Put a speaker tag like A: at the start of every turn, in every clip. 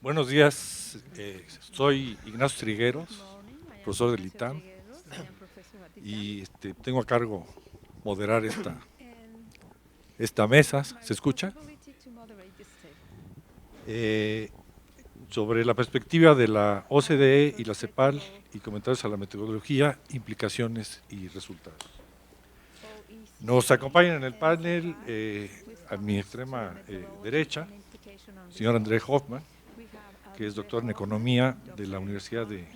A: Buenos días, soy Ignacio Trigueros, profesor del ITAM, y tengo a cargo moderar esta mesa. ¿Se escucha? Eh, Sobre la perspectiva de la OCDE y la CEPAL y comentarios a la metodología, implicaciones y resultados. Nos acompañan en el panel, a mi extrema derecha, el señor André Hoffman, que es doctor en Economía de la Universidad de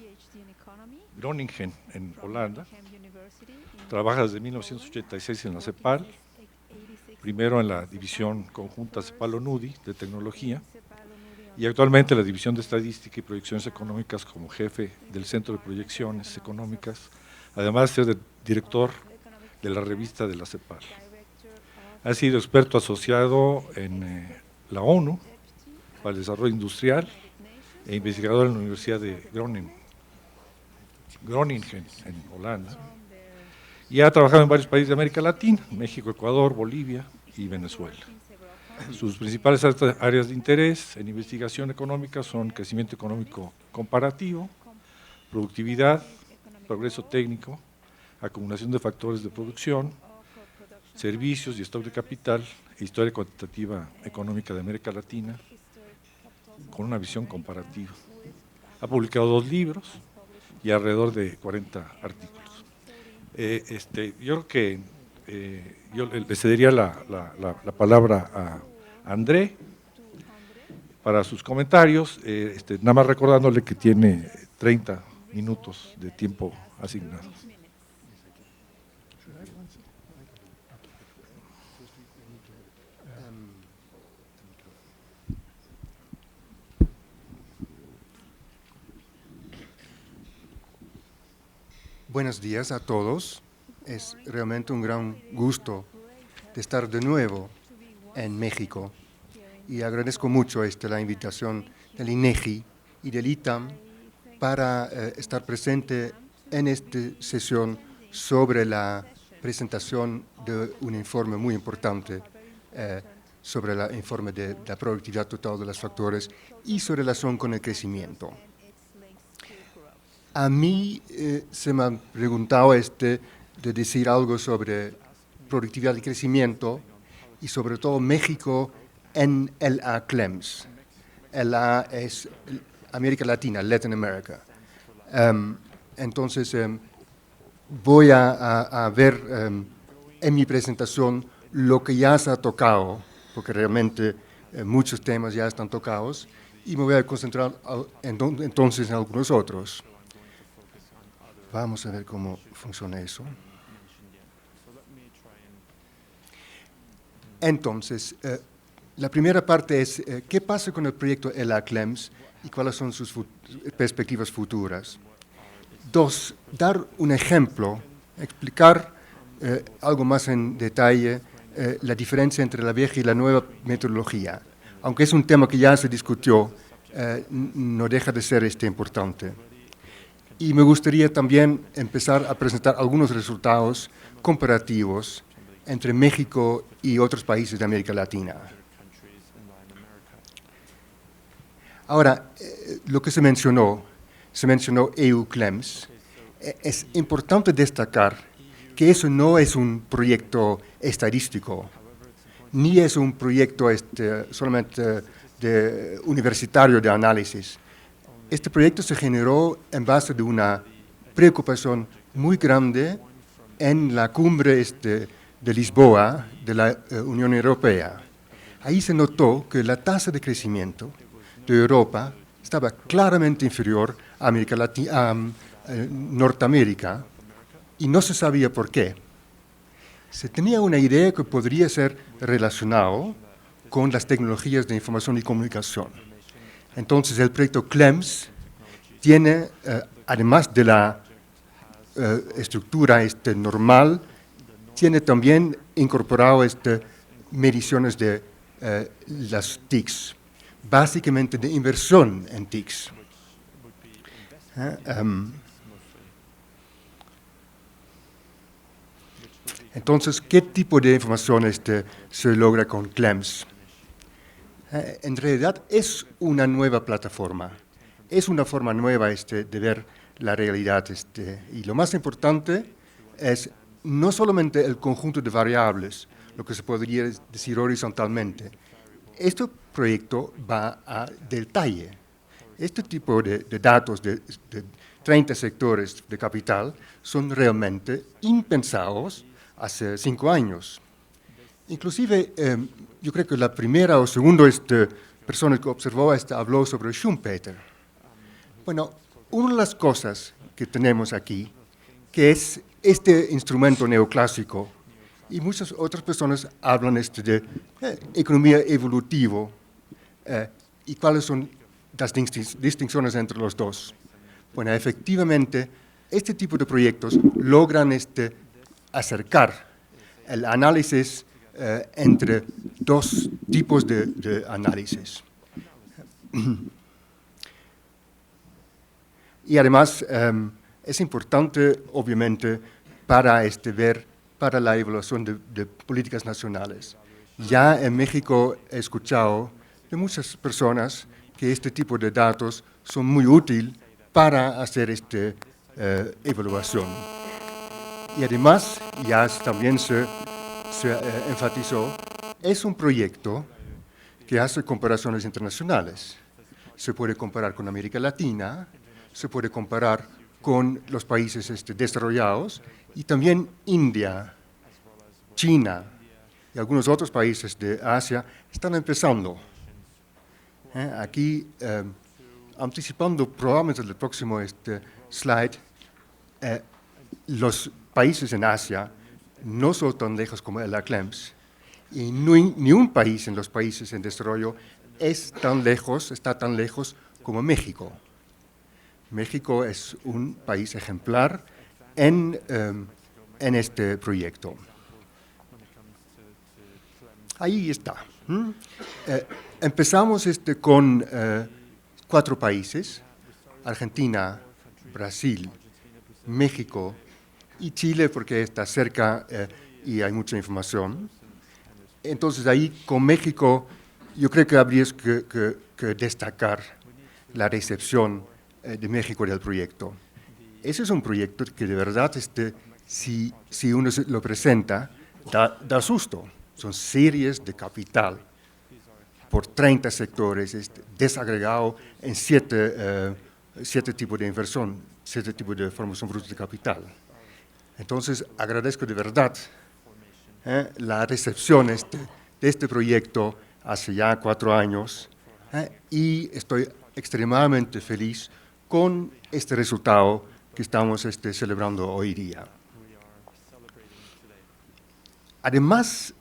A: Groningen, en Holanda. Trabaja desde 1986 en la CEPAL, primero en la división conjunta CEPAL-ONUDI de tecnología, y actualmente en la división de estadística y proyecciones económicas como jefe del Centro de Proyecciones Económicas, además de ser director de la revista de la CEPAL. Ha sido experto asociado en la ONU para el desarrollo industrial e investigador en la Universidad de Groningen, en Holanda, y ha trabajado en varios países de América Latina, México, Ecuador, Bolivia y Venezuela. Sus principales áreas de interés en investigación económica son crecimiento económico comparativo, productividad, progreso técnico, acumulación de factores de producción, servicios y stock de capital, e historia cuantitativa económica de América Latina, con una visión comparativa. Ha publicado 2 libros y alrededor de 40 artículos. Yo creo que yo le cedería la palabra a André para sus comentarios, nada más recordándole que tiene 30 minutos de tiempo asignado.
B: Buenos días a todos. Es realmente un gran gusto de estar de nuevo en México y agradezco mucho la invitación del INEGI y del ITAM para estar presente en esta sesión sobre la presentación de un informe muy importante sobre el informe de la productividad total de los factores y su relación con el crecimiento. A mí se me ha preguntado de decir algo sobre productividad y crecimiento y sobre todo México en LA CLEMS. LA es América Latina, Latin America. Entonces voy a ver en mi presentación lo que ya se ha tocado, porque realmente muchos temas ya están tocados, y me voy a concentrar entonces en algunos otros. Vamos a ver cómo funciona eso. Entonces, la primera parte es qué pasa con el proyecto LA CLEMS y cuáles son sus perspectivas futuras. 2, dar un ejemplo, explicar algo más en detalle la diferencia entre la vieja y la nueva metodología. Aunque es un tema que ya se discutió, no deja de ser importante. Y me gustaría también empezar a presentar algunos resultados comparativos entre México y otros países de América Latina. Ahora, lo que se mencionó EU CLEMS. Es importante destacar que eso no es un proyecto estadístico, ni es un proyecto solamente universitario de análisis. Este proyecto se generó en base de una preocupación muy grande en la cumbre de Lisboa de la Unión Europea. Ahí se notó que la tasa de crecimiento de Europa estaba claramente inferior a América Latina, a Norteamérica, y no se sabía por qué. Se tenía una idea que podría ser relacionado con las tecnologías de información y comunicación. Entonces, el proyecto CLEMS tiene, además de la estructura normal, tiene también incorporado mediciones de las TICs, básicamente de inversión en TICs. Entonces, ¿qué tipo de información se logra con CLEMS? En realidad es una nueva plataforma, es una forma nueva de ver la realidad. Y lo más importante es no solamente el conjunto de variables, lo que se podría decir horizontalmente. Este proyecto va a detalle. Este tipo de datos de 30 sectores de capital son realmente impensados hace 5 años. Inclusive, yo creo que la primera o segunda persona que observó habló sobre Schumpeter. Bueno, una de las cosas que tenemos aquí, que es este instrumento neoclásico, y muchas otras personas hablan de economía evolutiva, y cuáles son las distinciones entre los dos. Bueno, efectivamente, este tipo de proyectos logran acercar el análisis entre dos tipos de análisis. Y además es importante, obviamente, para ver para la evaluación de políticas nacionales. Ya en México he escuchado de muchas personas que este tipo de datos son muy útiles para hacer evaluación. Y además, ya también se enfatizó, es un proyecto que hace comparaciones internacionales. Se puede comparar con América Latina, se puede comparar con los países desarrollados y también India, China y algunos otros países de Asia están empezando. Aquí, anticipando probablemente el próximo slide, los países en Asia no son tan lejos como el ACLEMS y ni un país en los países en desarrollo está tan lejos como México. México es un país ejemplar en este proyecto. Ahí está. Empezamos con 4 países, Argentina, Brasil, México y Chile, porque está cerca y hay mucha información. Entonces ahí con México yo creo que habría que destacar la recepción de México del proyecto. Ese es un proyecto que de verdad, si uno lo presenta, da susto. Son series de capital por 30 sectores, desagregado en 7 tipos de inversión, 7 tipos de formación bruta de capital. Entonces, agradezco de verdad la recepción de este proyecto hace ya 4 años y estoy extremadamente feliz con este resultado que estamos celebrando hoy día. Además,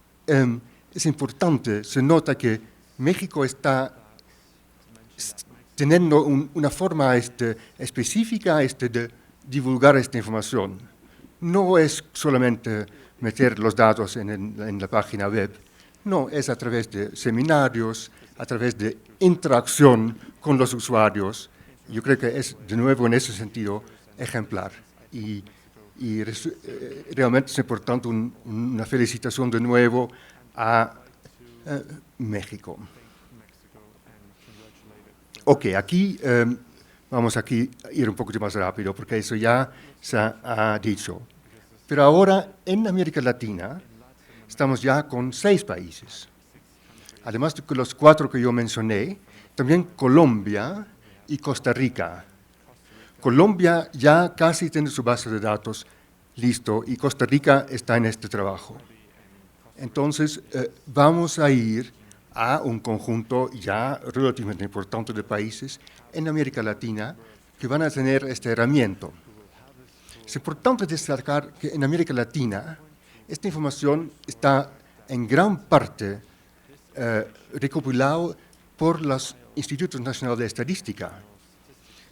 B: es importante, se nota que México está teniendo una forma específica de divulgar esta información. No es solamente meter los datos en la página web, no, es a través de seminarios, a través de interacción con los usuarios. Yo creo que es, de nuevo, en ese sentido, ejemplar. Y realmente es importante una felicitación de nuevo a México. Ok, aquí vamos a ir un poquito más rápido porque eso ya se ha dicho. Pero ahora en América Latina estamos ya con 6 países. Además de los 4 que yo mencioné, también Colombia y Costa Rica. Colombia ya casi tiene su base de datos listo y Costa Rica está en este trabajo. Entonces, vamos a ir a un conjunto ya relativamente importante de países en América Latina que van a tener esta herramienta. Es importante destacar que en América Latina esta información está en gran parte recopilada por los Institutos Nacionales de Estadística.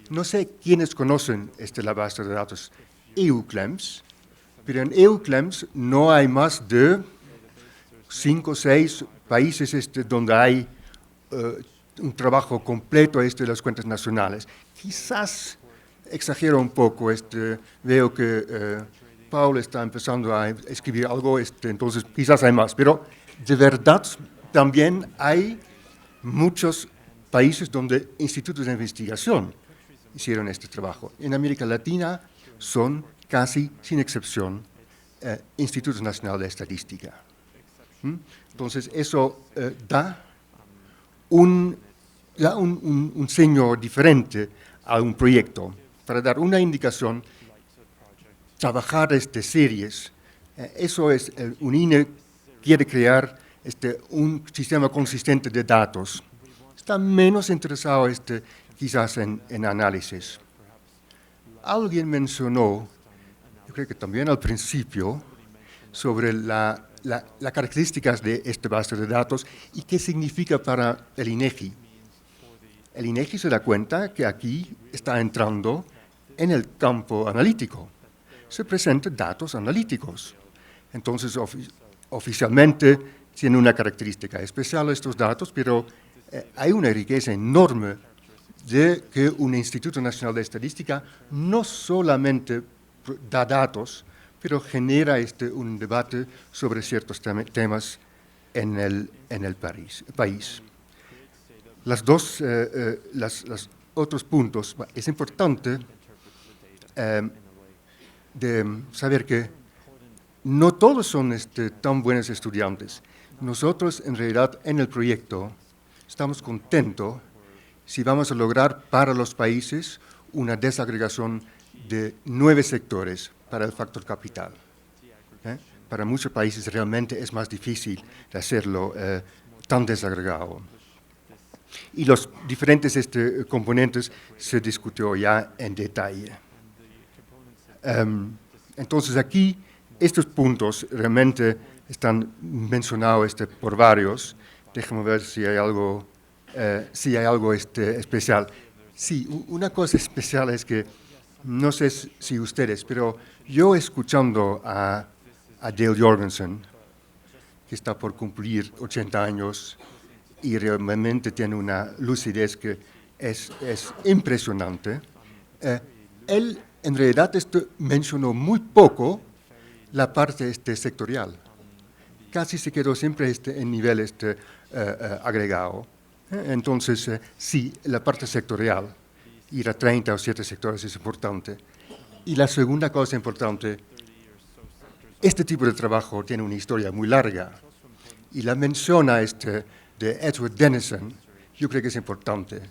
B: No sé quiénes conocen la base de datos EUCLEMS, pero en EUCLEMS no hay más de 5 o 6 países donde hay un trabajo completo de las cuentas nacionales. Quizás exagero un poco, veo que Paul está empezando a escribir algo, entonces quizás hay más, pero de verdad también hay muchos países donde institutos de investigación hicieron este trabajo. En América Latina son casi, sin excepción, institutos nacionales de estadística. Entonces, eso da un sello diferente a un proyecto. Para dar una indicación, trabajar series, eso es, UNINE quiere crear un sistema consistente de datos. Está menos interesado quizás en análisis. Alguien mencionó, yo creo que también al principio, sobre las características de esta base de datos y qué significa para el INEGI. El INEGI se da cuenta que aquí está entrando en el campo analítico. Se presentan datos analíticos. Entonces, oficialmente tienen una característica especial estos datos, pero hay una riqueza enorme de que un Instituto Nacional de Estadística no solamente da datos, pero genera un debate sobre ciertos temas en el país. Los otros puntos, es importante de saber que no todos son tan buenos estudiantes. Nosotros, en realidad, en el proyecto, estamos contentos si vamos a lograr para los países una desagregación de 9 sectores para el factor capital. Para muchos países realmente es más difícil de hacerlo tan desagregado. Y los diferentes componentes se discutió ya en detalle. Entonces aquí estos puntos realmente están mencionados por varios. Déjame ver si hay algo, especial. Sí, una cosa especial es que, no sé si ustedes, pero yo escuchando a Dale Jorgensen, que está por cumplir 80 años y realmente tiene una lucidez que es impresionante, él en realidad mencionó muy poco la parte sectorial. Casi se quedó siempre en nivel agregado. Entonces, sí, la parte sectorial, ir a 30 o 7 sectores es importante. Y la segunda cosa importante, este tipo de trabajo tiene una historia muy larga. Y la menciona de Edward Denison, yo creo que es importante.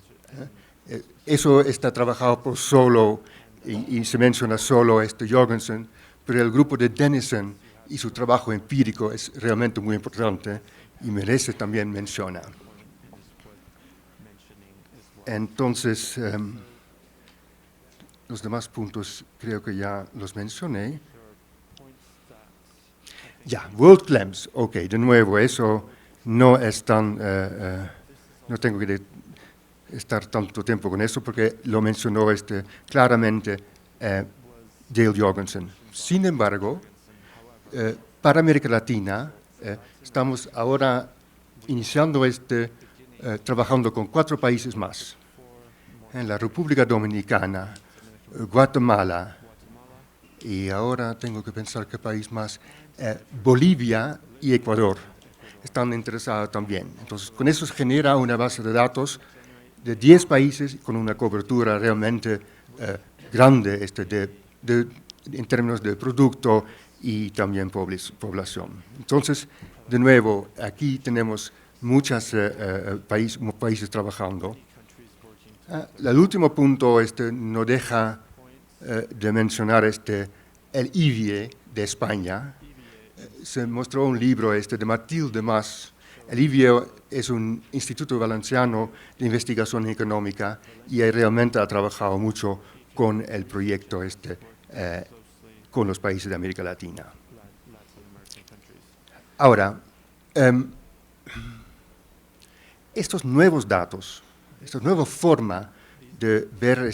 B: Eso está trabajado por solo, y se menciona solo Jorgensen, pero el grupo de Denison y su trabajo empírico es realmente muy importante y merece también mencionar. Entonces, los demás puntos creo que ya los mencioné. Ya, World Claims, ok, de nuevo, eso no es tan, no tengo que estar tanto tiempo con eso porque lo mencionó claramente Dale Jorgensen. Sin embargo, para América Latina, estamos ahora iniciando trabajando con 4 países más. En la República Dominicana, Guatemala, y ahora tengo que pensar qué país más, Bolivia y Ecuador están interesados también. Entonces, con eso se genera una base de datos de 10 países con una cobertura realmente grande en términos de producto y también población. Entonces, de nuevo, aquí tenemos muchos países trabajando. El último punto no deja de mencionar el IVIE de España. Se mostró un libro de Mathilde Mas. El IVIE es un instituto valenciano de investigación económica y realmente ha trabajado mucho con el proyecto con los países de América Latina. Ahora, estos nuevos datos, esta nueva forma de ver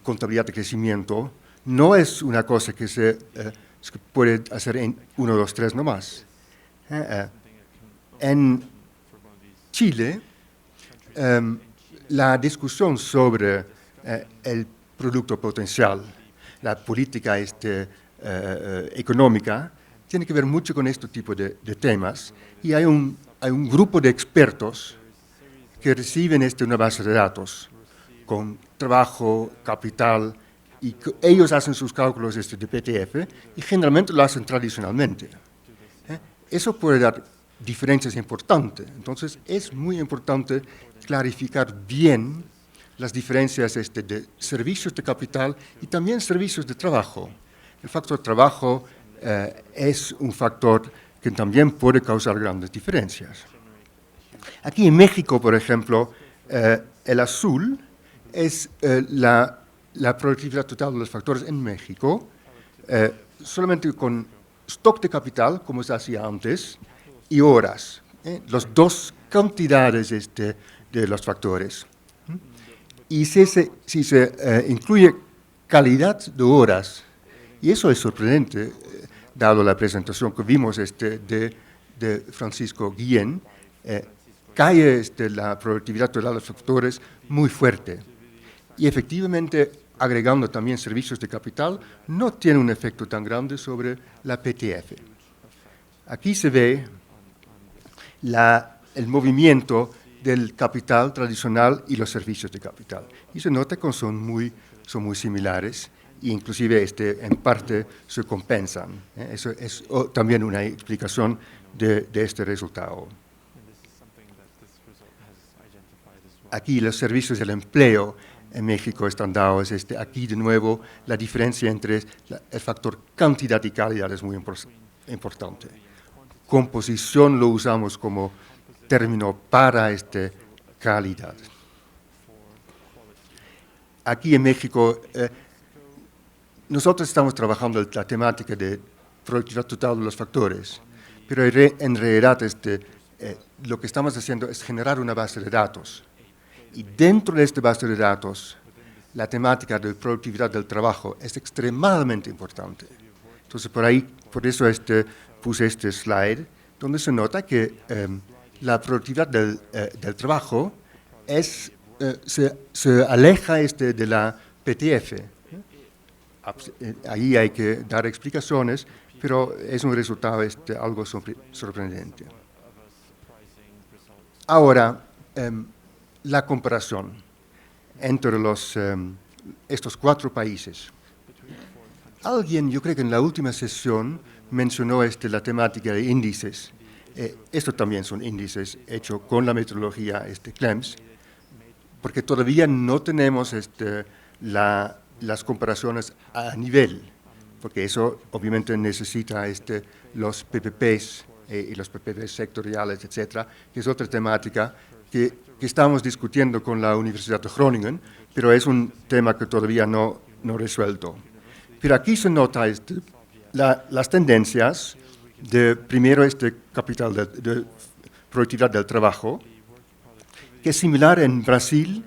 B: contabilidad de crecimiento, no es una cosa que se puede hacer en 1, 2, 3 nomás. En Chile, la discusión sobre el producto potencial, la política económica, tiene que ver mucho con este tipo de temas. Y hay un grupo de expertos que reciben una base de datos con trabajo, capital, y ellos hacen sus cálculos de PTF y generalmente lo hacen tradicionalmente. Eso puede dar diferencias importantes. Entonces, es muy importante clarificar bien las diferencias de servicios de capital y también servicios de trabajo. El factor trabajo es un factor que también puede causar grandes diferencias. Aquí en México, por ejemplo, el azul es la productividad total de los factores en México, solamente con stock de capital, como se hacía antes, y horas, las dos cantidades de los factores. Y si se incluye calidad de horas, y eso es sorprendente, dado la presentación que vimos de Francisco Guillén, cae la productividad total de los factores muy fuerte. Y efectivamente, agregando también servicios de capital, no tiene un efecto tan grande sobre la PTF. Aquí se ve el movimiento del capital tradicional y los servicios de capital. Y se nota que son muy similares e inclusive en parte se compensan. Eso es también una explicación de este resultado. Aquí los servicios del empleo en México están dados. Aquí de nuevo la diferencia entre el factor cantidad y calidad es muy importante. Composición lo usamos como término para calidad. Aquí en México, nosotros estamos trabajando la temática de productividad total de los factores, pero en realidad lo que estamos haciendo es generar una base de datos. Y dentro de esta base de datos, la temática de productividad del trabajo es extremadamente importante. Entonces, por eso puse este slide, donde se nota que la productividad del trabajo se aleja de la PTF. Ahí hay que dar explicaciones, pero es un resultado algo sorprendente. Ahora, la comparación entre estos 4 países. Alguien, yo creo que en la última sesión, mencionó la temática de índices. Estos también son índices hechos con la metodología CLEMS, porque todavía no tenemos las comparaciones a nivel, porque eso obviamente necesita los PPPs y los PPPs sectoriales, etcétera, que es otra temática que estamos discutiendo con la Universidad de Groningen, pero es un tema que todavía no resuelto. Pero aquí se nota las tendencias de primero capital de productividad del trabajo, que es similar en Brasil,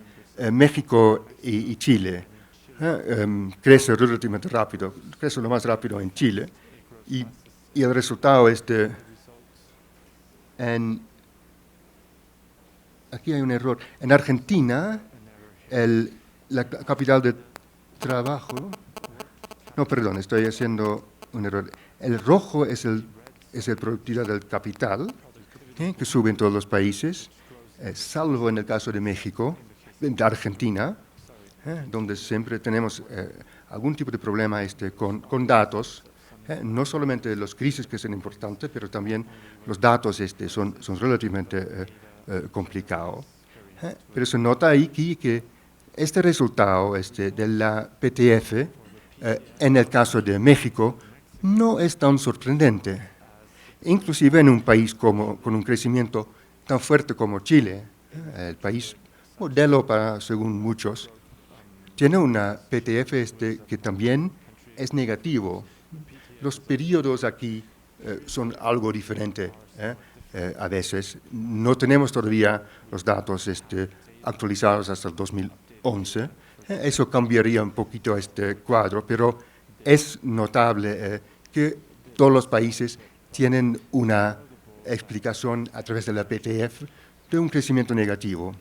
B: México y Chile. Crece relativamente rápido, crece lo más rápido en Chile, y el resultado aquí hay un error. En Argentina, la capital de trabajo... No, perdón, estoy haciendo un error. El rojo es el productividad del capital, que sube en todos los países, salvo en el caso de México, de Argentina, donde siempre tenemos algún tipo de problema con datos, no solamente los crisis que son importantes, pero también los datos son relativamente complicados. Pero se nota ahí que este resultado de la PTF, en el caso de México, no es tan sorprendente. Inclusive en un país con un crecimiento tan fuerte como Chile, el país modelo según muchos, tiene una PTF que también es negativo. Los periodos aquí son algo diferentes a veces. No tenemos todavía los datos actualizados hasta el 2011. Eso cambiaría un poquito este cuadro, pero es notable que todos los países tienen una explicación a través de la PTF de un crecimiento negativo.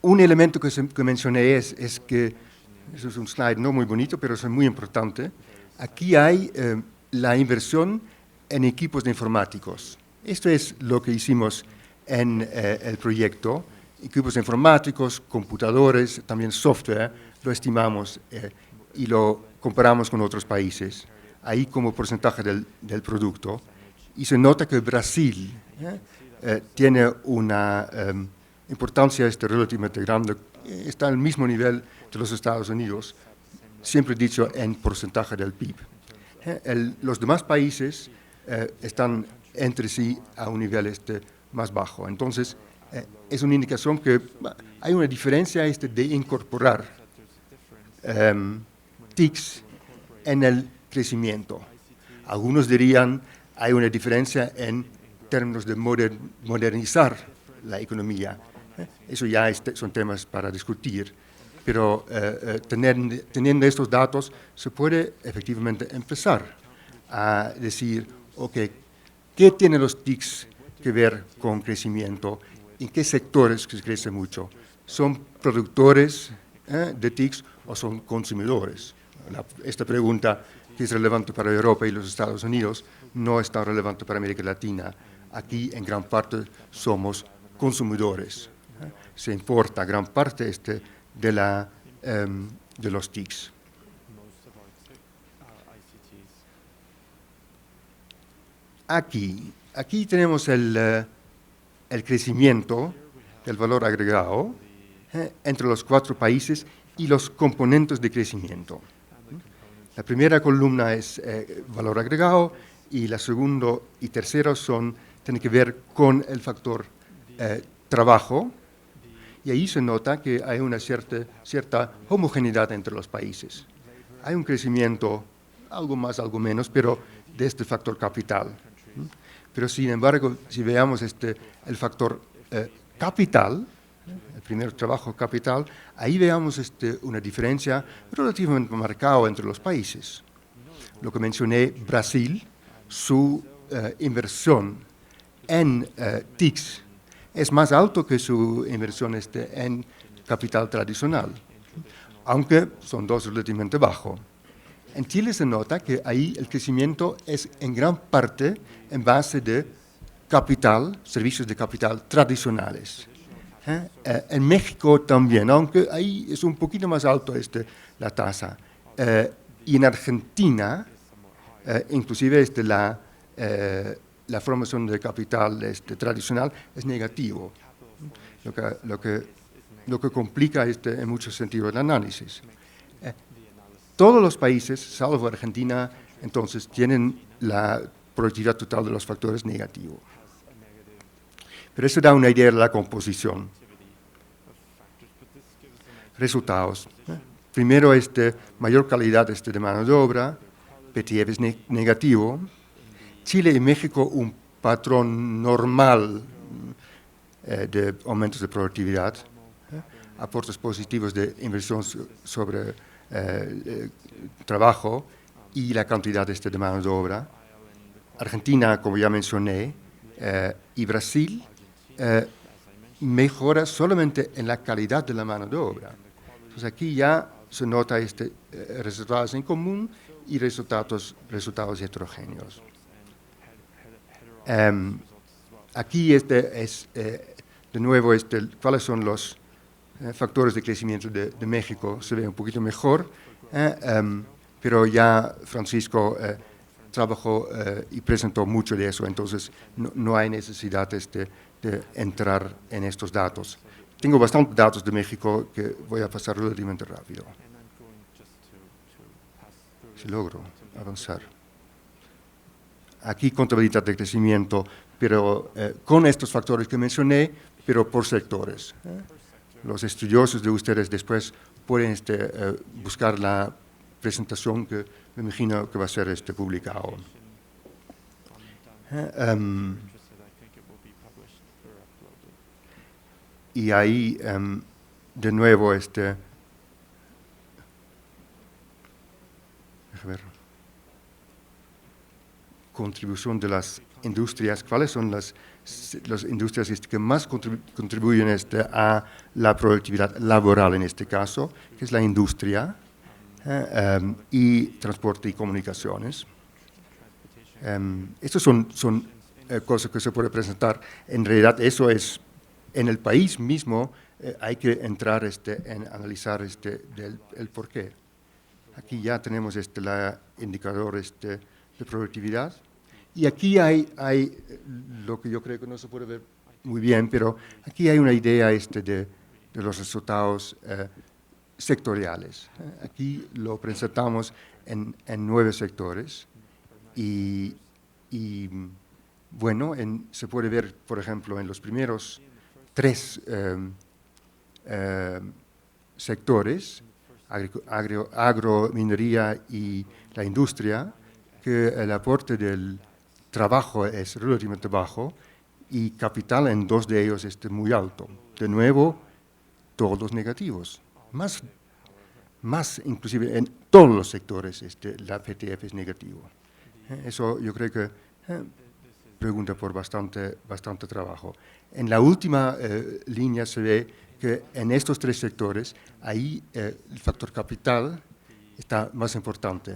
B: Un elemento que mencioné es que, eso es un slide no muy bonito, pero es muy importante, aquí hay la inversión en equipos de informáticos. Esto es lo que hicimos en el proyecto, equipos informáticos, computadores, también software, lo estimamos y lo comparamos con otros países, ahí como porcentaje del producto, y se nota que Brasil tiene una importancia relativamente grande, está al mismo nivel de los Estados Unidos, siempre dicho en porcentaje del PIB. Los demás países están entre sí a un nivel más bajo. Entonces, es una indicación que hay una diferencia de incorporar TICs en el crecimiento. Algunos dirían hay una diferencia en términos de modernizar la economía. Eso ya son temas para discutir, pero teniendo estos datos se puede efectivamente empezar a decir, ok, ¿qué tienen los TICs que ver con crecimiento? ¿En qué sectores que crece mucho? ¿Son productores de TICs o son consumidores? Esta pregunta, que es relevante para Europa y los Estados Unidos, no es tan relevante para América Latina. Aquí, en gran parte, somos consumidores. Se importa gran parte de los TICs. Aquí tenemos el crecimiento del valor agregado entre los 4 países y los componentes de crecimiento. La primera columna es valor agregado y la segunda y tercera tienen que ver con el factor trabajo, y ahí se nota que hay una cierta homogeneidad entre los países. Hay un crecimiento, algo más, algo menos, pero de este factor capital. Pero sin embargo, si veamos el factor capital, el primer trabajo capital, ahí veamos una diferencia relativamente marcada entre los países. Lo que mencioné, Brasil, su inversión en TICs es más alto que su inversión en capital tradicional, aunque son dos relativamente bajos. En Chile se nota que ahí el crecimiento es en gran parte en base de capital, servicios de capital tradicionales. En México también, aunque ahí es un poquito más alto la tasa. Y en Argentina, inclusive la formación de capital tradicional es negativo, lo que complica en muchos sentidos el análisis. Todos los países, salvo Argentina, entonces tienen la productividad total de los factores negativo. Pero eso da una idea de la composición. Resultados. Primero, mayor calidad de mano de obra, PTF es negativo. Chile y México, un patrón normal de aumentos de productividad, aportes positivos de inversión sobre trabajo y la cantidad de mano de obra. Argentina, como ya mencioné, y Brasil mejora solamente en la calidad de la mano de obra. Entonces aquí ya se nota resultados en común y resultados heterogéneos. Aquí es de nuevo cuáles son los factores de crecimiento de México. Se ve un poquito mejor, pero ya Francisco trabajó y presentó mucho de eso, entonces no hay necesidad de entrar en estos datos. Tengo bastantes datos de México que voy a pasar relativamente rápido. Si logro avanzar. Aquí contabilidad de crecimiento, pero con estos factores que mencioné, pero por sectores. Los estudiosos de ustedes después pueden buscar la presentación que me imagino que va a ser publicado. Y ahí, de nuevo, déjame ver, contribución de las industrias. ¿Cuáles son las industrias que más contribuyen a la productividad laboral en este caso? Que es la industria y transporte y comunicaciones. Estos son cosa que se puede presentar. En realidad eso es, en el país mismo hay que entrar en analizar el porqué. Aquí ya tenemos el indicador de productividad. Y aquí hay lo que yo creo que no se puede ver muy bien, pero aquí hay una idea de los resultados sectoriales. Aquí lo presentamos en 9 sectores y bueno, se puede ver, por ejemplo, en los primeros 3 sectores, agro, minería y la industria, que el aporte del trabajo es relativamente bajo y capital en 2 de ellos es muy alto. De nuevo, todos negativos. Más inclusive en todos los sectores la PTF es negativo. Eso yo creo que pregunta por bastante trabajo. En la última línea se ve que en estos 3 sectores, ahí el factor capital está más importante.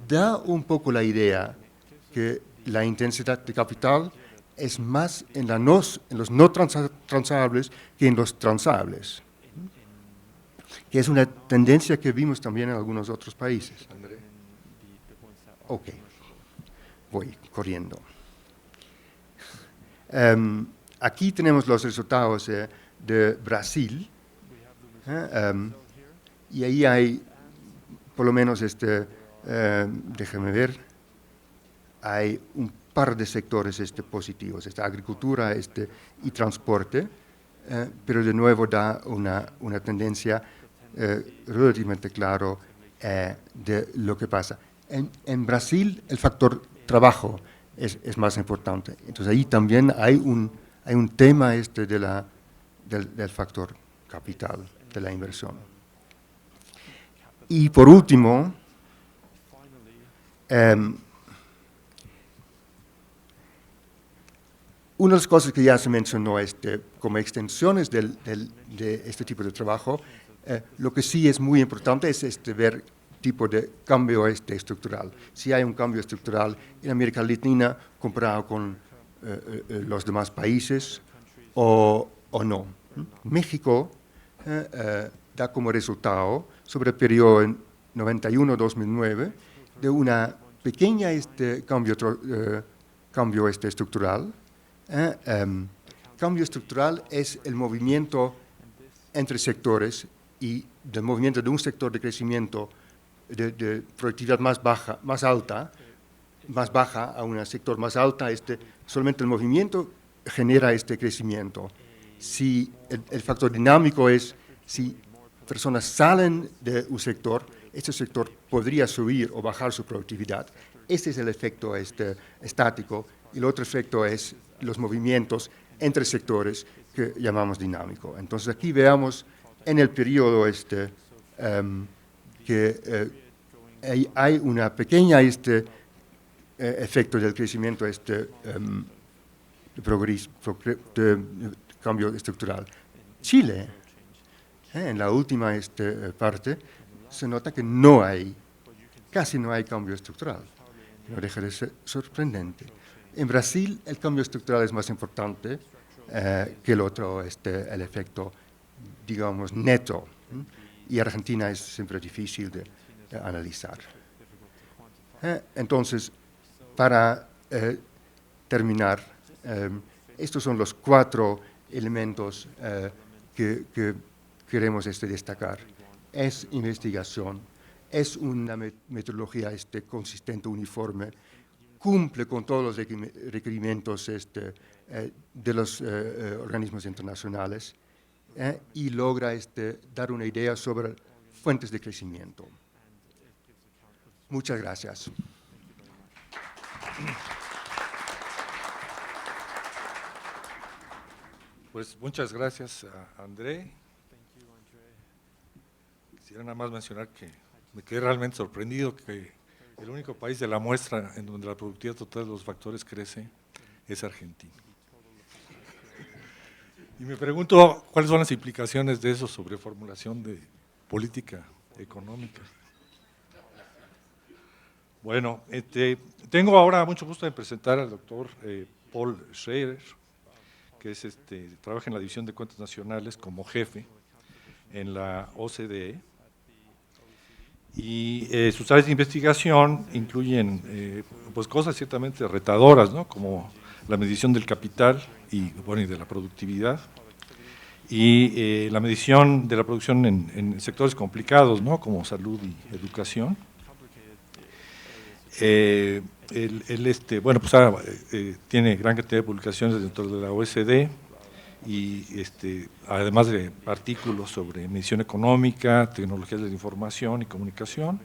B: Da un poco la idea que la intensidad de capital es más en los no transables que en los transables, que es una tendencia que vimos también en algunos otros países. Ok, voy corriendo. Aquí tenemos los resultados de Brasil, y ahí hay, por lo menos, déjeme ver, hay un par de sectores positivos, agricultura y transporte, pero de nuevo da una tendencia relativamente claro de lo que pasa. En Brasil el factor trabajo es más importante, entonces ahí también hay un tema del factor capital, de la inversión. Y por último, una de las cosas que ya se mencionó como extensiones de este tipo de trabajo, lo que sí es muy importante es ver tipo de cambio estructural. Si hay un cambio estructural en América Latina comparado con los demás países o no. México da como resultado sobre el periodo 91-2009 de una pequeña cambio estructural. Cambio estructural es el movimiento entre sectores y del movimiento de un sector de crecimiento de productividad más baja a un sector más alta. Solamente el movimiento genera este crecimiento. Si el factor dinámico es si personas salen de un sector, este sector podría subir o bajar su productividad. Este es el efecto estático, y el otro efecto es los movimientos entre sectores que llamamos dinámico. Entonces aquí veamos en el periodo que hay una pequeña efecto del crecimiento de cambio estructural. Chile, en la última parte, se nota que casi no hay cambio estructural. No deja de ser sorprendente. En Brasil el cambio estructural es más importante que el otro, el efecto, digamos, neto. Y Argentina es siempre difícil de analizar. Entonces, para terminar, estos son los 4 elementos que queremos destacar. Es investigación, es una metodología consistente, uniforme, cumple con todos los requerimientos de los organismos internacionales y logra dar una idea sobre fuentes de crecimiento. Muchas gracias.
A: Pues muchas gracias a André. Quisiera nada más mencionar que me quedé realmente sorprendido que el único país de la muestra en donde la productividad total de los factores crece es Argentina. Y me pregunto cuáles son las implicaciones de eso sobre formulación de política económica. Bueno, tengo ahora mucho gusto de presentar al doctor Paul Schreier, que es trabaja en la División de Cuentas Nacionales como jefe en la OCDE, y sus áreas de investigación incluyen pues cosas ciertamente retadoras, ¿no? Como la medición del capital y de la productividad, y la medición de la producción en sectores complicados, ¿no? Como salud y educación. Bueno, pues tiene gran cantidad de publicaciones dentro de la OECD y además de artículos sobre medición económica, tecnologías de la información y comunicación.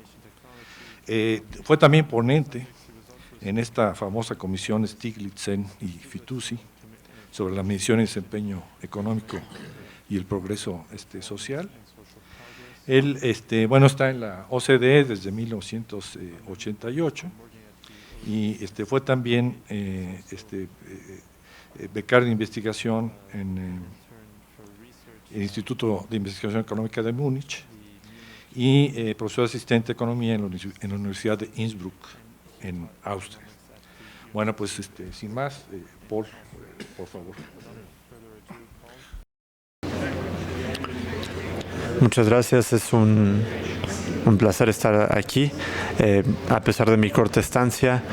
A: Fue también ponente en esta famosa comisión Stiglitz-Sen y Fitoussi sobre la medición y desempeño económico y el progreso social. Él bueno, está en la OCDE desde 1988 y fue también becario de investigación en el Instituto de Investigación Económica de Múnich y profesor asistente de Economía en la Universidad de Innsbruck, en Austria. Bueno, pues sin más, Paul, por favor.
C: Muchas gracias, es un placer estar aquí. A pesar de mi corta estancia,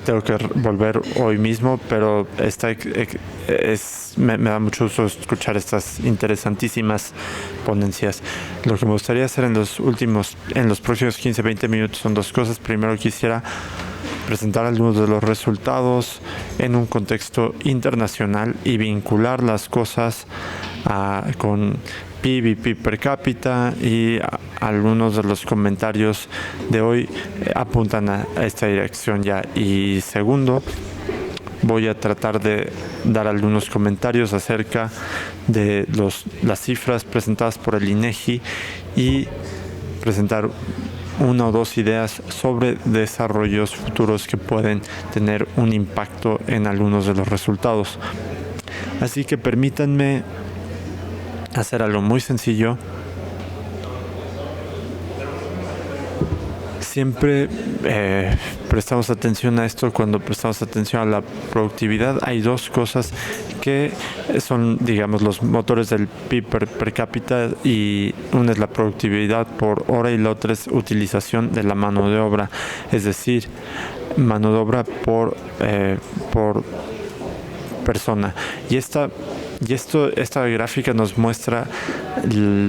C: tengo que volver hoy mismo, pero me da mucho gusto escuchar estas interesantísimas ponencias. Lo que me gustaría hacer en los próximos 15-20 minutos son dos cosas. Primero, quisiera presentar algunos de los resultados en un contexto internacional y vincular las cosas con PIB y PIB per cápita, y algunos de los comentarios de hoy apuntan a esta dirección ya. Y segundo, voy a tratar de dar algunos comentarios acerca de las cifras presentadas por el INEGI y presentar una o dos ideas sobre desarrollos futuros que pueden tener un impacto en algunos de los resultados. Así que permítanme hacer algo muy sencillo. Siempre prestamos atención a esto cuando prestamos atención a la productividad. Hay dos cosas que son, digamos, los motores del PIB per cápita, y una es la productividad por hora y la otra es utilización de la mano de obra, es decir, mano de obra por persona. Y esta gráfica nos muestra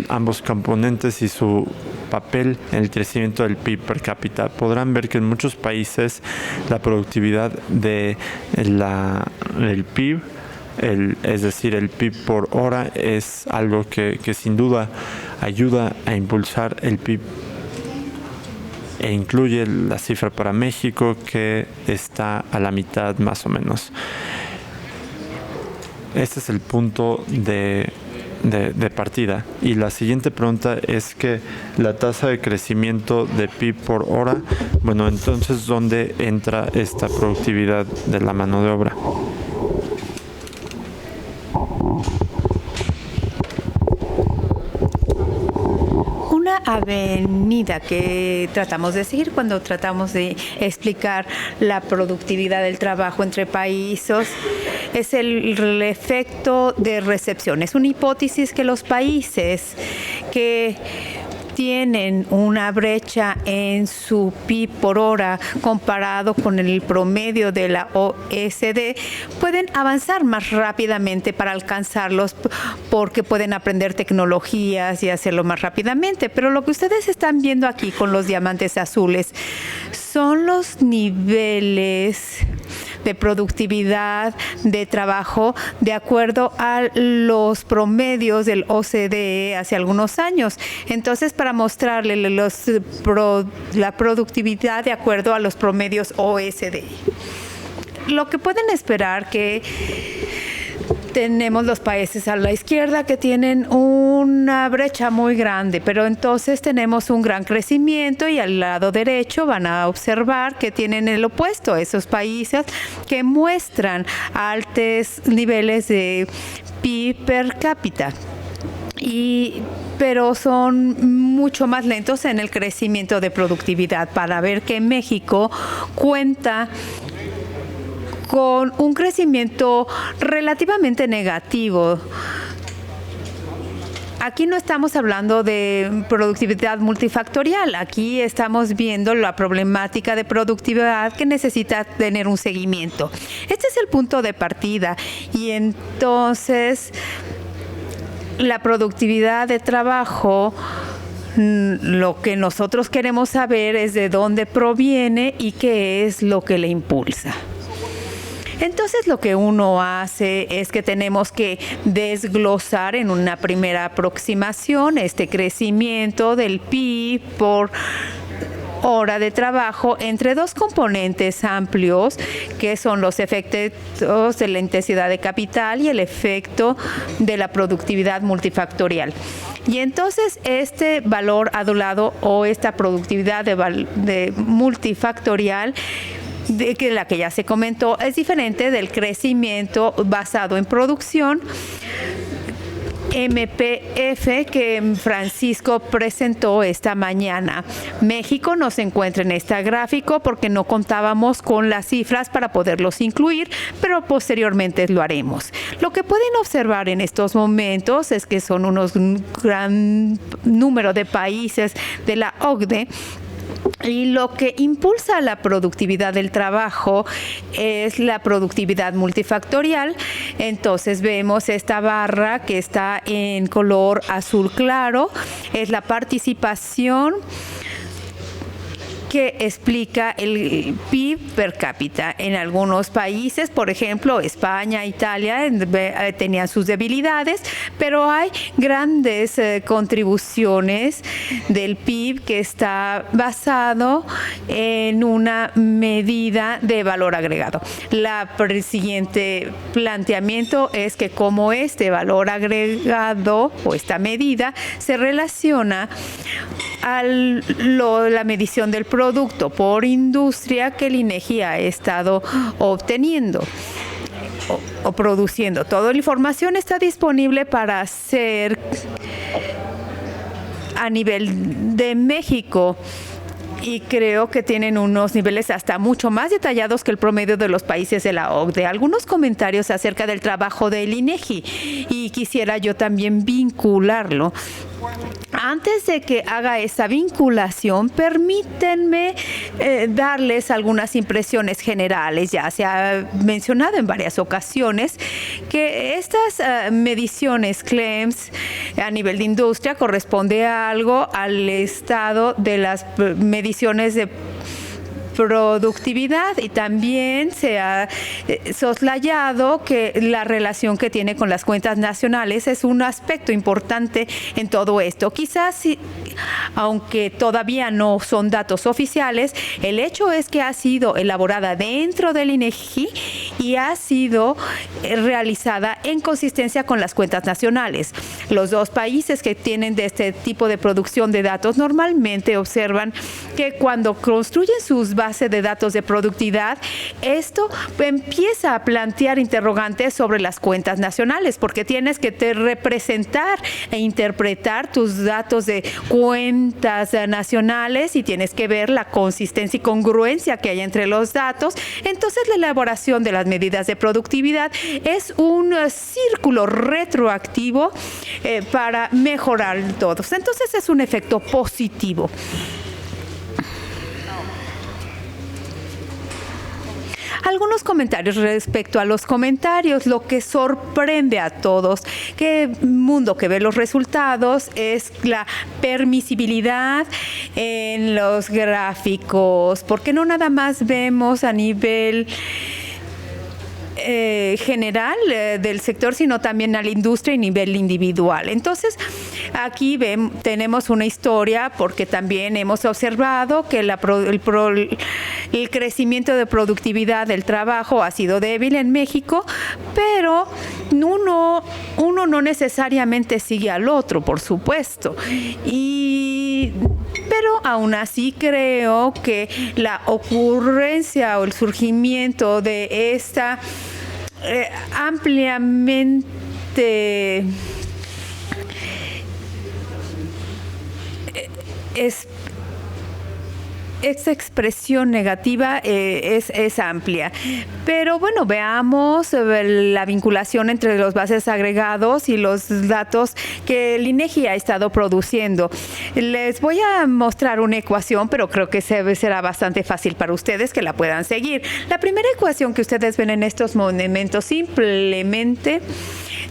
C: ambos componentes y su papel en el crecimiento del PIB per cápita. Podrán ver que en muchos países la productividad del PIB, es decir, el PIB por hora, es algo que sin duda ayuda a impulsar el PIB, e incluye la cifra para México, que está a la mitad más o menos. Este es el punto de partida. Y la siguiente pregunta es que la tasa de crecimiento de PIB por hora, bueno, entonces, ¿dónde entra esta productividad de la mano de obra?
D: Una avenida que tratamos de seguir cuando tratamos de explicar la productividad del trabajo entre países es el efecto de recepción. Es una hipótesis que los países que tienen una brecha en su PIB por hora comparado con el promedio de la OECD pueden avanzar más rápidamente para alcanzarlos, porque pueden aprender tecnologías y hacerlo más rápidamente. Pero lo que ustedes están viendo aquí con los diamantes azules son los niveles de productividad de trabajo de acuerdo a los promedios del OCDE hace algunos años. Entonces, para mostrarle la productividad de acuerdo a los promedios OECD. Lo que pueden esperar que tenemos los países a la izquierda que tienen una brecha muy grande, pero entonces tenemos un gran crecimiento, y al lado derecho van a observar que tienen el opuesto, esos países que muestran altos niveles de PIB per cápita. Pero son mucho más lentos en el crecimiento de productividad, para ver que México cuenta con un crecimiento relativamente negativo. Aquí no estamos hablando de productividad multifactorial, aquí estamos viendo la problemática de productividad que necesita tener un seguimiento. Este es el punto de partida y entonces la productividad de trabajo, lo que nosotros queremos saber es de dónde proviene y qué es lo que le impulsa. Entonces lo que uno hace es que tenemos que desglosar en una primera aproximación este crecimiento del PIB por hora de trabajo entre dos componentes amplios que son los efectos de la intensidad de capital y el efecto de la productividad multifactorial. Y entonces este valor adulado o esta productividad de multifactorial de la que ya se comentó es diferente del crecimiento basado en producción MPF que Francisco presentó esta mañana. México no se encuentra en este gráfico porque no contábamos con las cifras para poderlos incluir, pero posteriormente lo haremos. Lo que pueden observar en estos momentos es que son un gran número de países de la OCDE. Y lo que impulsa la productividad del trabajo es la productividad multifactorial. Entonces vemos esta barra que está en color azul claro, es la participación que explica el PIB per cápita. En algunos países, por ejemplo, España, Italia, tenían sus debilidades, pero hay grandes contribuciones del PIB que está basado en una medida de valor agregado. El siguiente planteamiento es que como este valor agregado o esta medida se relaciona a la medición del producto por industria que el INEGI ha estado obteniendo o produciendo. Toda la información está disponible para hacer a nivel de México y creo que tienen unos niveles hasta mucho más detallados que el promedio de los países de la OCDE. Algunos comentarios acerca del trabajo del INEGI y quisiera yo también vincularlo. Antes de que haga esa vinculación, permítanme darles algunas impresiones generales. Ya se ha mencionado en varias ocasiones que estas mediciones CLEMS a nivel de industria corresponde a algo al estado de las mediciones de productividad y también se ha soslayado que la relación que tiene con las cuentas nacionales es un aspecto importante en todo esto. Quizás, aunque todavía no son datos oficiales, el hecho es que ha sido elaborada dentro del INEGI y ha sido realizada en consistencia con las cuentas nacionales. Los dos países que tienen de este tipo de producción de datos normalmente observan que cuando construyen sus bases de datos de productividad, esto empieza a plantear interrogantes sobre las cuentas nacionales, porque tienes que representar e interpretar tus datos de cuentas nacionales y tienes que ver la consistencia y congruencia que hay entre los datos. Entonces, la elaboración de las medidas de productividad es un círculo retroactivo para mejorar todos. Entonces, es un efecto positivo. Algunos comentarios respecto a los comentarios. Lo que sorprende a todos, que mundo que ve los resultados, es la permisibilidad en los gráficos, porque no nada más vemos a nivel general del sector, sino también a la industria y nivel individual. Entonces, aquí tenemos una historia porque también hemos observado que el crecimiento de productividad del trabajo ha sido débil en México, pero uno no necesariamente sigue al otro, por supuesto. Pero aún así creo que la ocurrencia o el surgimiento de esta ampliamente esta expresión negativa es amplia. Pero bueno, veamos la vinculación entre los bases agregados y los datos que el INEGI ha estado produciendo. Les voy a mostrar una ecuación, pero creo que será bastante fácil para ustedes que la puedan seguir. La primera ecuación que ustedes ven en estos momentos simplemente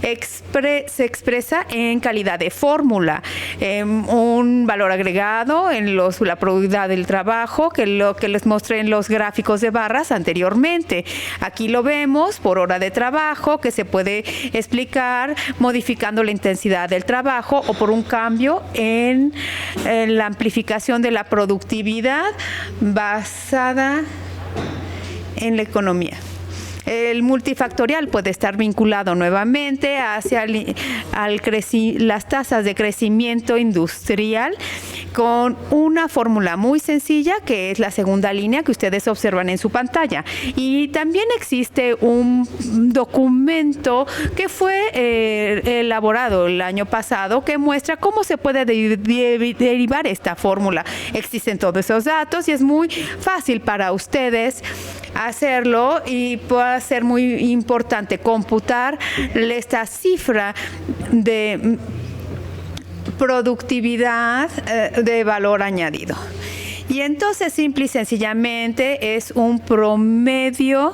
D: se expresa en calidad de fórmula, un valor agregado en la productividad del trabajo, que lo que les mostré en los gráficos de barras anteriormente. Aquí lo vemos por hora de trabajo, que se puede explicar modificando la intensidad del trabajo o por un cambio en la amplificación de la productividad basada en la economía. El multifactorial puede estar vinculado nuevamente hacia las tasas de crecimiento industrial con una fórmula muy sencilla que es la segunda línea que ustedes observan en su pantalla. Y también existe un documento que fue elaborado el año pasado que muestra cómo se puede derivar esta fórmula. Existen todos esos datos y es muy fácil para ustedes hacerlo y puede ser muy importante computar esta cifra de productividad de valor añadido. Y entonces simple y sencillamente es un promedio.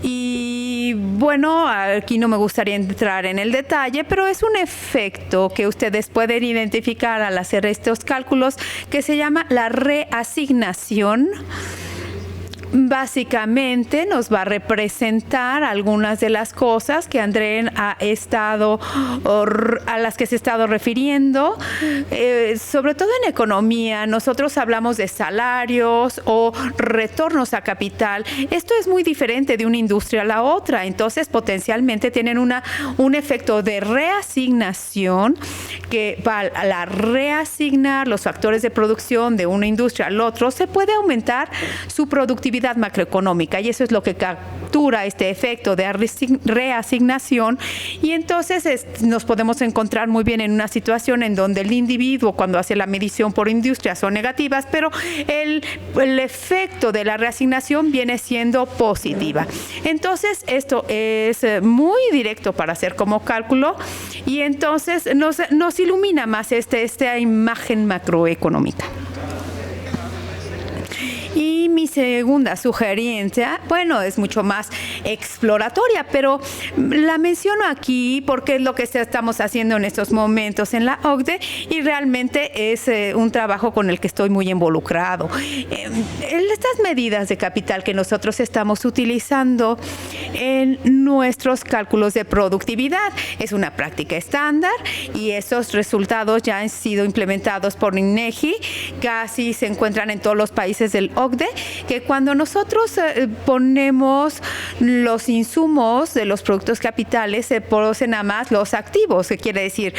D: Y bueno, aquí no me gustaría entrar en el detalle, pero es un efecto que ustedes pueden identificar al hacer estos cálculos que se llama la reasignación. Básicamente nos va a representar algunas de las cosas que André a las que se ha estado refiriendo, sobre todo en economía. Nosotros hablamos de salarios o retornos a capital. Esto es muy diferente de una industria a la otra, entonces potencialmente tienen un efecto de reasignación que al reasignar los factores de producción de una industria al otro se puede aumentar su productividad macroeconómica, y eso es lo que captura este efecto de reasignación. Y entonces nos podemos encontrar muy bien en una situación en donde el individuo, cuando hace la medición por industria, son negativas, pero el efecto de la reasignación viene siendo positiva. Entonces esto es muy directo para hacer como cálculo, y entonces nos ilumina más esta imagen macroeconómica. Y mi segunda sugerencia, bueno, es mucho más exploratoria, pero la menciono aquí porque es lo que estamos haciendo en estos momentos en la OCDE y realmente es un trabajo con el que estoy muy involucrado. Estas medidas de capital que nosotros estamos utilizando en nuestros cálculos de productividad es una práctica estándar y esos resultados ya han sido implementados por INEGI, casi se encuentran en todos los países del OCDE, que cuando nosotros ponemos los insumos de los productos capitales se producen nada más los activos, que quiere decir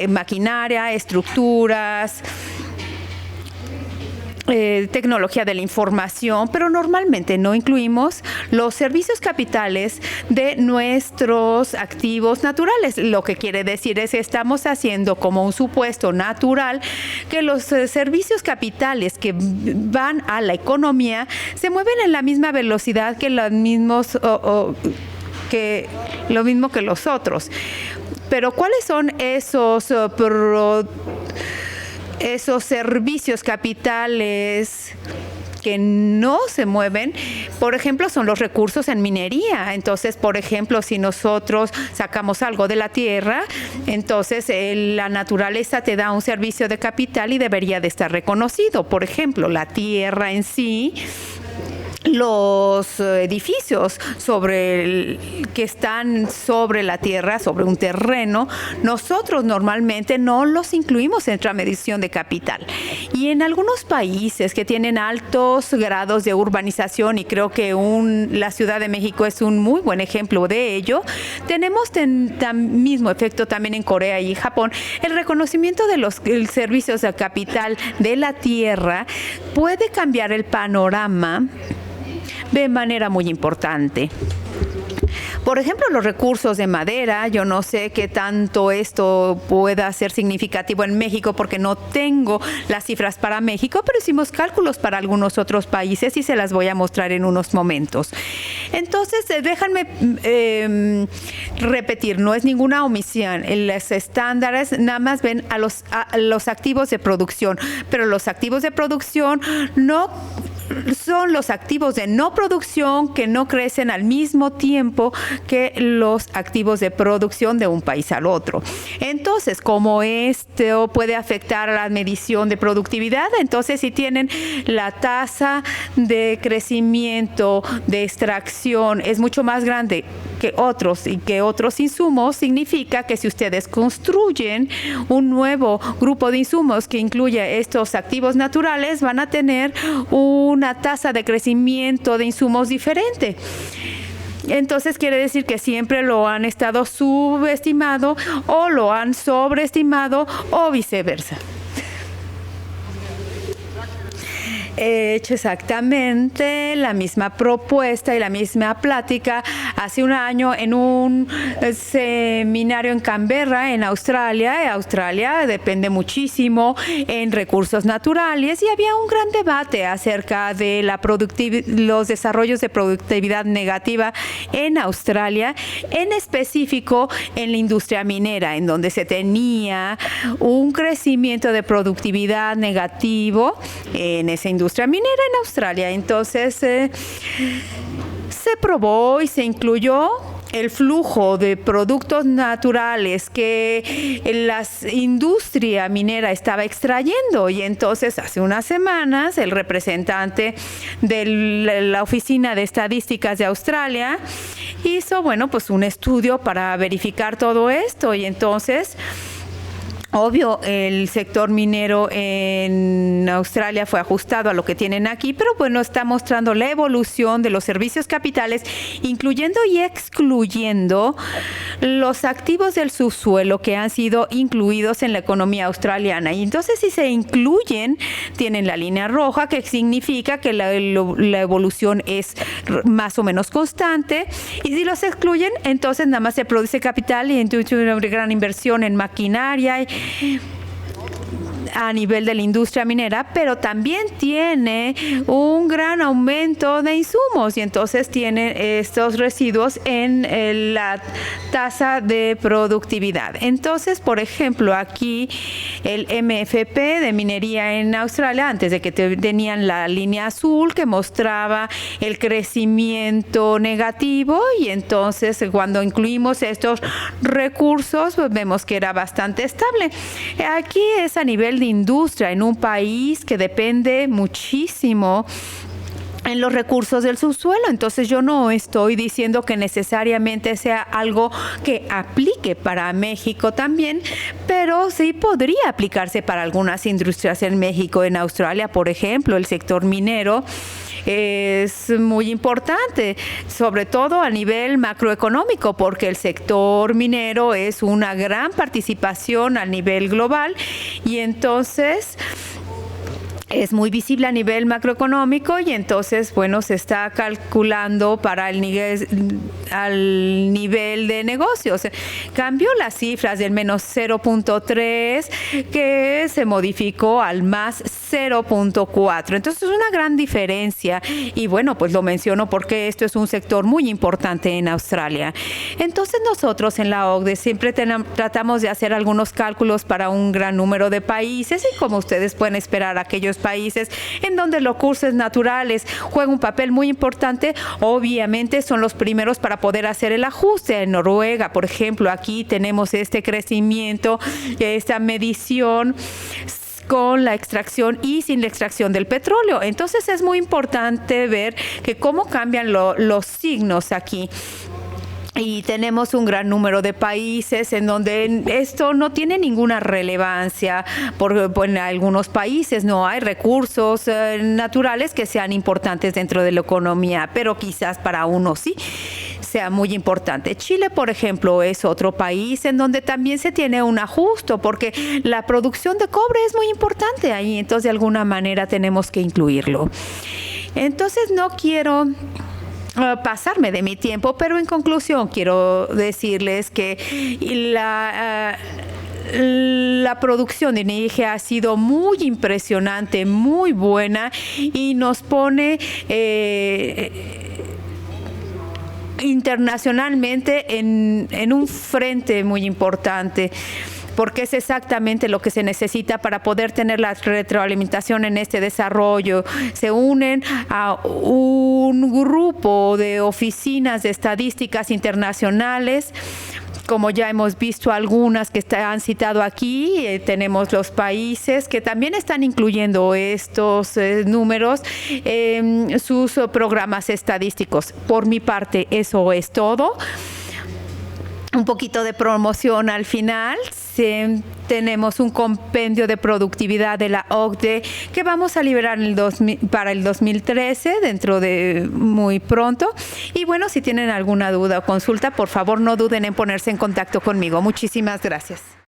D: maquinaria, estructuras, tecnología de la información, pero normalmente no incluimos los servicios capitales de nuestros activos naturales. Lo que quiere decir es que estamos haciendo como un supuesto natural que los servicios capitales que van a la economía se mueven en la misma velocidad que los mismos lo mismo que los otros. Pero ¿cuáles son esos servicios capitales que no se mueven? Por ejemplo, son los recursos en minería. Entonces, por ejemplo, si nosotros sacamos algo de la tierra, entonces la naturaleza te da un servicio de capital y debería de estar reconocido. Por ejemplo, la tierra en sí, los edificios que están sobre la tierra, sobre un terreno, nosotros normalmente no los incluimos en la medición de capital. Y en algunos países que tienen altos grados de urbanización, y creo que la Ciudad de México es un muy buen ejemplo de ello, tenemos mismo efecto también en Corea y Japón. El reconocimiento de los servicios de capital de la tierra puede cambiar el panorama de manera muy importante. Por ejemplo, los recursos de madera, yo no sé qué tanto esto pueda ser significativo en México porque no tengo las cifras para México, pero hicimos cálculos para algunos otros países y se las voy a mostrar en unos momentos. Entonces, déjenme repetir, no es ninguna omisión. Los estándares nada más ven a los activos de producción, pero los activos de producción no son los activos de no producción que no crecen al mismo tiempo que los activos de producción de un país al otro. Entonces, como esto puede afectar a la medición de productividad, entonces si tienen la tasa de crecimiento de extracción es mucho más grande que otros y que otros insumos, significa que si ustedes construyen un nuevo grupo de insumos que incluye estos activos naturales, van a tener una tasa de crecimiento de insumos diferente. Entonces quiere decir que siempre lo han estado subestimado o lo han sobreestimado o viceversa. He hecho exactamente la misma propuesta y la misma plática hace un año en un seminario en Canberra, en Australia. Australia depende muchísimo en recursos naturales y había un gran debate acerca de los desarrollos de productividad negativa en Australia, en específico en la industria minera, en donde se tenía un crecimiento de productividad negativo en esa industria minera en Australia. Entonces se probó y se incluyó el flujo de productos naturales que la industria minera estaba extrayendo. Y entonces hace unas semanas el representante de la Oficina de Estadísticas de Australia hizo, pues un estudio para verificar todo esto. Y entonces, obvio, el sector minero en Australia fue ajustado a lo que tienen aquí, pero está mostrando la evolución de los servicios capitales, incluyendo y excluyendo los activos del subsuelo que han sido incluidos en la economía australiana. Y entonces, si se incluyen, tienen la línea roja, que significa que la evolución es más o menos constante. Y si los excluyen, entonces nada más se produce capital y entonces una gran inversión en maquinaria a nivel de la industria minera, pero también tiene un gran aumento de insumos y entonces tiene estos residuos en la tasa de productividad. Entonces, por ejemplo, aquí el MFP de minería en Australia, antes de que tenían la línea azul que mostraba el crecimiento negativo, y entonces cuando incluimos estos recursos, vemos que era bastante estable. Aquí es a nivel de industria en un país que depende muchísimo en los recursos del subsuelo. Entonces yo no estoy diciendo que necesariamente sea algo que aplique para México también, pero sí podría aplicarse para algunas industrias en México. En Australia, por ejemplo, el sector minero es muy importante, sobre todo a nivel macroeconómico, porque el sector minero es una gran participación a nivel global y entonces es muy visible a nivel macroeconómico y entonces, se está calculando para al nivel de negocios. Cambió las cifras del menos 0.3 que se modificó al más 0.4. Entonces es una gran diferencia y lo menciono porque esto es un sector muy importante en Australia. Entonces nosotros en la OCDE siempre tratamos de hacer algunos cálculos para un gran número de países y como ustedes pueden esperar, aquellos países en donde los recursos naturales juegan un papel muy importante, obviamente son los primeros para poder hacer el ajuste. En Noruega, por ejemplo, aquí tenemos este crecimiento, esta medición con la extracción y sin la extracción del petróleo. Entonces es muy importante ver que cómo cambian los signos aquí. Y tenemos un gran número de países en donde esto no tiene ninguna relevancia, porque en algunos países no hay recursos naturales que sean importantes dentro de la economía, pero quizás para unos sí sea muy importante. Chile, por ejemplo, es otro país en donde también se tiene un ajuste, porque la producción de cobre es muy importante ahí, entonces de alguna manera tenemos que incluirlo. Entonces no quiero pasarme de mi tiempo, pero en conclusión quiero decirles que la producción de NIGE ha sido muy impresionante, muy buena y nos pone internacionalmente en un frente muy importante, porque es exactamente lo que se necesita para poder tener la retroalimentación en este desarrollo. Se unen a un grupo de oficinas de estadísticas internacionales, como ya hemos visto algunas que han citado aquí. Tenemos los países que también están incluyendo estos números en sus programas estadísticos. Por mi parte, eso es todo. Un poquito de promoción al final. Tenemos un compendio de productividad de la OCDE que vamos a liberar para el 2013, dentro de muy pronto. Y bueno, si tienen alguna duda o consulta, por favor no duden en ponerse en contacto conmigo. Muchísimas gracias.